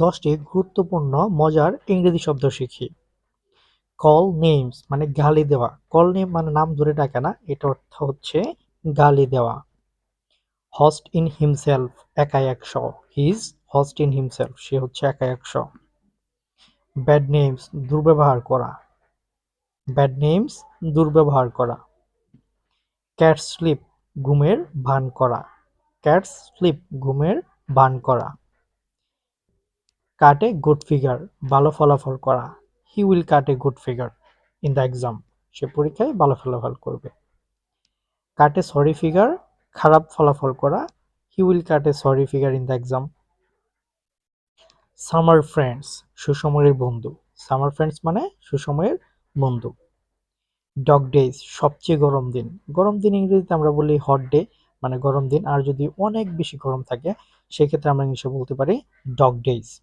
10টি গুরুত্বপূর্ণ মজার ইংরেজি শব্দ শিখি। কল নেমস মানে গালি দেওয়া। কল নেম মানে নাম ধরে ডাকে না, এটা অর্থ হচ্ছে গালি দেওয়া। হস্ট ইন হিমসেলফ একাই একশো। হিজ হস্ট ইন হিমসেলফ, সে হচ্ছে একাই একশো। ব্যাড নেমস দুর্ব্যবহার করা। ব্যাড নেমস দুর্ব্যবহার করা। ক্যাট স্লিপ ঘুমের ভান করা। ক্যাট স্লিপ ঘুমের ভান করা। কাট এ গুড ফিগার ভালো ফলাফল করা। He will cut a good figure in the exam, সে পরীক্ষায় ভালো ফলাফল করবে। কাট এ সরি ফিগার খারাপ ফলাফল করা। He will cut a sorry figure in the exam. Summer friends সুসময়ের বন্ধু। সামার ফ্রেন্ডস মানে সুসময়ের বন্ধু। ডগ ডেজ সবচেয়ে গরম দিন। গরম দিন ইংরেজিতে আমরা বলি হট ডে, মানে গরম দিন। আর যদি অনেক বেশি গরম থাকে সেক্ষেত্রে আমরা ইংলিশে বলতে পারি ডগ ডেজ।